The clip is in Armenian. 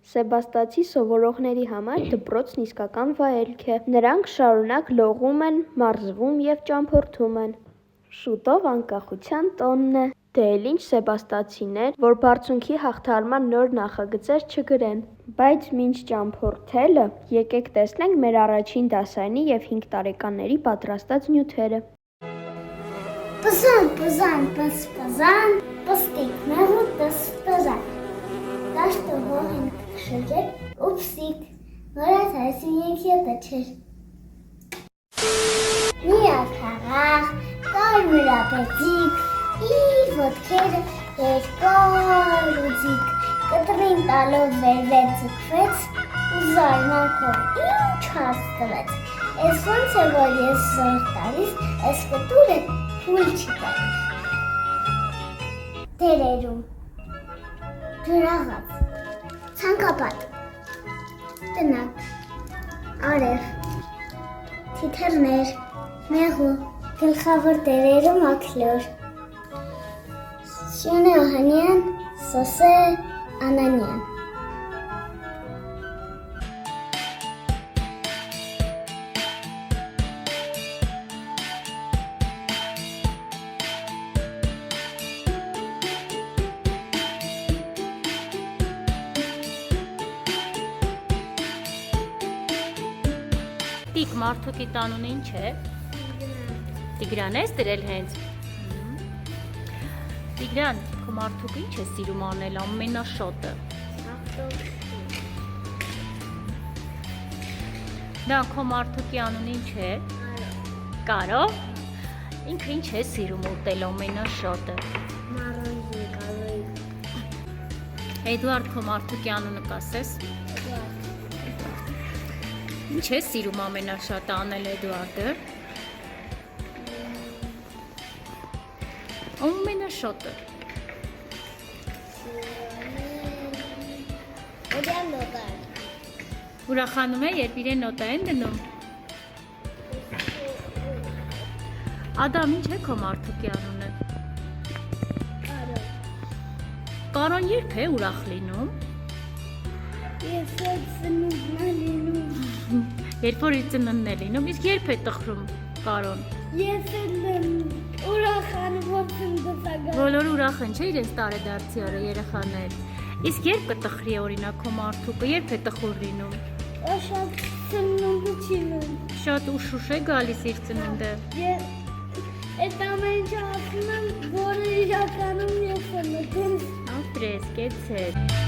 Սեբաստացի սովորողների համար դպրոցն իսկական վայելք է։ Նրանք շարունակ լողում են, մարզվում և ճամփորդում են։ Շուտով անկախության տոնն է։ Դե էլ ինչ սեբաստացիներ, որ բարձունքի հաղթահարման նոր նախագծեր չգրեն։ Բայց մինչ ճամփորդելը, եկեք տեսնենք մեր առաջին դասարանի և 5 տարեկանների պատրաստած նյութերը։ Պզան, պզան, պզպզան, պստիկ, մեղու տսպզան։ Դաշտը հողին կշրջել, ուպսիկ, նորած այսին եկետը չեր։ Միակ հաղաղ, կար մրապեցիկ, իր ոտքերը երկար ուձիկ, կտրին տալով վերվեց ձգվեց, ու զարմանքով ինչ հաստրվեց, ես ոնց է, որ ես զոր տալիս, ես կտուրը հույլ չի տալիս։ Դերերում, գրաղաց, ցանկապատ, տնակ, արև, թիթեռներ, մեղու, գլխավոր դերերում ակլոր, Սյունե Օհանյան, Սոսե Անանյան։ Տիկ մարդուկի տանուն ինչ է։ Տիգրան ես դրել հենց։ Տիգրան, քո մարդուկը ինչ է սիրում անել ամենաշատը։ Դա քո մարդուկի անուն ինչ է։ Կարո։ Ինքը ինչ է սիրում ուտել ամենաշատը։ Մարոյի, կարոյի։ Էդուարդ, քո մարդուկի անունը կասես։ Ինչ է սիրում ամենաշատը անել Էդուարդը։ Ամենաշատը։ Իրեն նոտա։ Ուրախանում է, երբ իրեն նոտա են դնում։ Ադամ, ինչ է քո մարդուկի անունը։ Կարո։ Կարոն երբ է ուրախ լինում։ Ես ծնունդն է լինում։ Երբ որ իր ծնունդն է լինում, իսկ երբ է տխրում Կարոն։ Ես էլ ուրախանում ոնց եմ դասագան։ Բոլորը ուրախ են, չէ՞ իրենց տարեդարձի օրը երեխաներ։ Իսկ երբ կտխրի օրինակ քո մարդուկը, երբ է տխուր լինում։ Շատ ծնունդը չի լինում։ Շատ ուշուշ է գալիս իր ծնունդը։ Այդ ամեն ինչ ասում եմ, որը իրականում ես եմ մտել։ Ապրես, կեցեր։